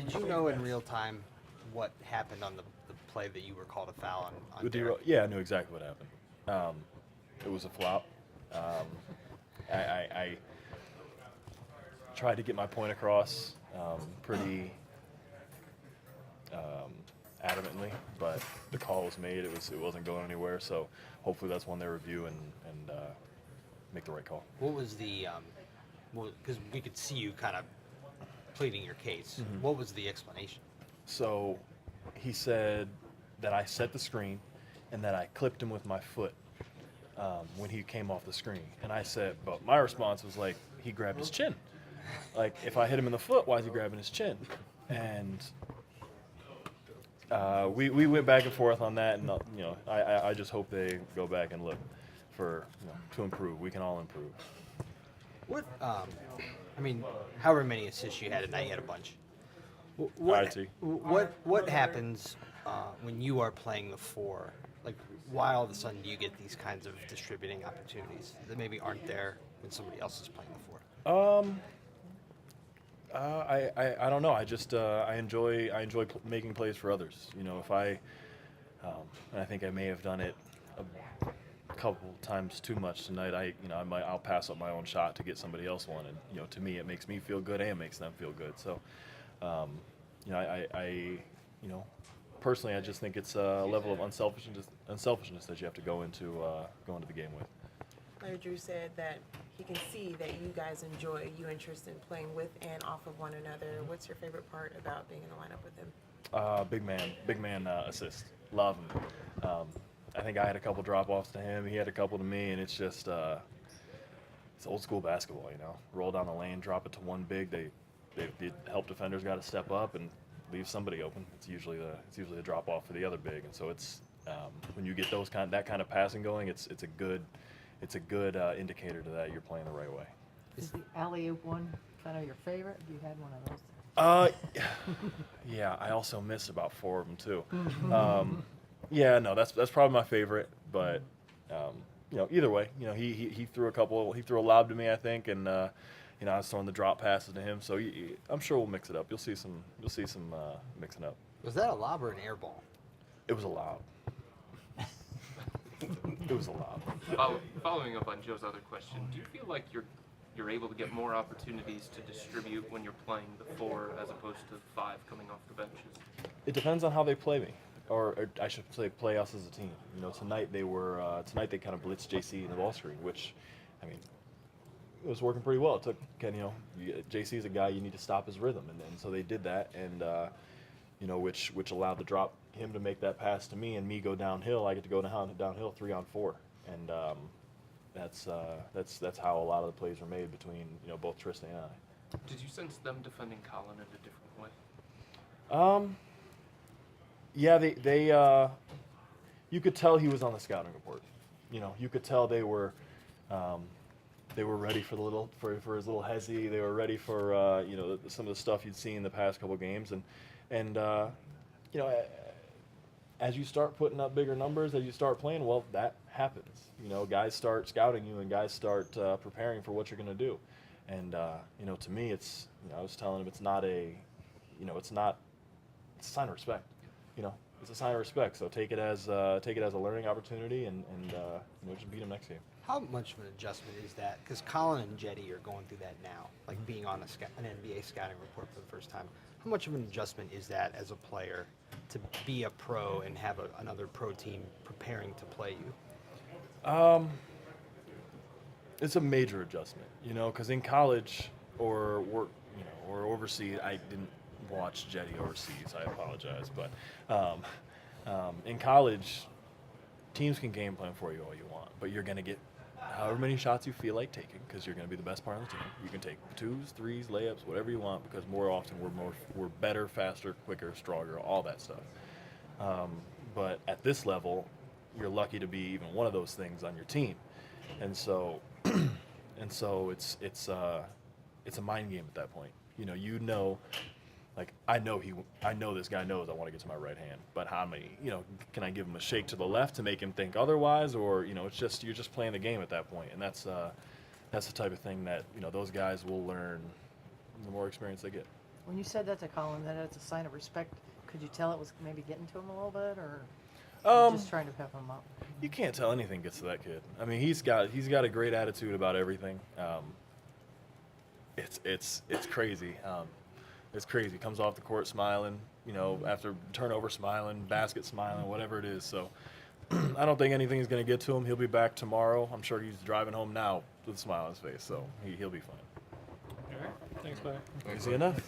Did you know in real time what happened on the play that you were called a foul on With Derek? yeah, I knew exactly what happened. It was a flop. Um, I tried to get my point across pretty adamantly, but the call was made. It wasn't going anywhere. So hopefully that's one they review and make the right call. What was the because we could see you kind of pleading your case. Mm-hmm. What was the explanation? So he said that I set the screen and that I clipped him with my foot when he came off the screen. And I said, but my response was like, he grabbed his chin. Like, if I hit him in the foot, why is he grabbing his chin? And we went back and forth on that, and I just hope they go back and look for to improve. We can all improve. What I mean, however many assists you had tonight, you had a bunch. What happens when you are playing the four? Like, why all of a sudden do you get these kinds of distributing opportunities that maybe aren't there when somebody else is playing the four? I don't know. I just I enjoy making plays for others. If I and I think I may have done it a couple times too much tonight. I'll pass up my own shot to get somebody else one, and to me it makes me feel good and makes them feel good. So personally I just think it's a level of unselfishness that you have to go into the game with. Larry Drew said that he can see that you guys enjoy interest in playing with and off of one another. What's your favorite part about being in the lineup with him? Big man assist. Love him. I think I had a couple drop-offs to him. He had a couple to me, and it's just it's old school basketball. Roll down the lane, drop it to one big. The help defenders got to step up and leave somebody open. It's usually the drop-off for the other big, and so it's when you get that kind of passing going, it's a good indicator to that you're playing the right way. Is the alley-oop one kind of your favorite? Have you had one of those? Yeah, I also missed about 4 of them too. Yeah, no, that's probably my favorite. But either way, he threw a couple. He threw a lob to me, I think, and I was throwing the drop passes to him. So I'm sure we'll mix it up. You'll see some mixing up. Was that a lob or an air ball? It was a lob. It was a lob. Following up on Joe's other question, do you feel like you're able to get more opportunities to distribute when you're playing the four as opposed to the five coming off the benches? It depends on how they play me, or I should say play us as a team. Tonight they kind of blitzed JC in the ball screen, which, I mean, it was working pretty well. It took JC's a guy you need to stop his rhythm, and so they did that, and which allowed the drop him to make that pass to me and me go downhill. I get to go downhill 3-on-4, and that's how a lot of the plays were made between both Tristan and I. Did you sense them defending Colin in a different way? Yeah, they you could tell he was on the scouting report. You could tell they were ready for for his little hezzy. They were ready for some of the stuff you'd seen in the past couple games, and as you start putting up bigger numbers, as you start playing, well, that happens. Guys start scouting you, and guys start preparing for what you're going to do. And to me, it's I was telling him it's not a it's a sign of respect. It's a sign of respect. So take it as a learning opportunity, and just beat him next game. How much of an adjustment is that? Because Colin and Jetty are going through that now, like being on an NBA scouting report for the first time. How much of an adjustment is that as a player to be a pro and have another pro team preparing to play you? It's a major adjustment, because in college or work, or overseas, I didn't watch Jetty overseas. I apologize, but in college, teams can game plan for you all you want, but you're going to get however many shots you feel like taking, because you're going to be the best part of the team. You can take 2s, 3s, layups, whatever you want, because more often we're better, faster, quicker, stronger, all that stuff. But at this level, you're lucky to be even one of those things on your team, and so it's a mind game at that point. Like I know this guy knows I want to get to my right hand, but how many, can I give him a shake to the left to make him think otherwise, or it's just you're just playing the game at that point, and that's the type of thing that those guys will learn the more experience they get. When you said that to Colin, that it's a sign of respect, could you tell it was maybe getting to him a little bit, or just trying to pep him up? You can't tell anything gets to that kid. I mean, he's got a great attitude about everything. It's crazy. It's crazy. Comes off the court smiling, after turnover smiling, basket smiling, whatever it is. So I don't think anything is going to get to him. He'll be back tomorrow. I'm sure he's driving home now with a smile on his face, so he'll be fine. All right. Thanks, Clay. Easy enough.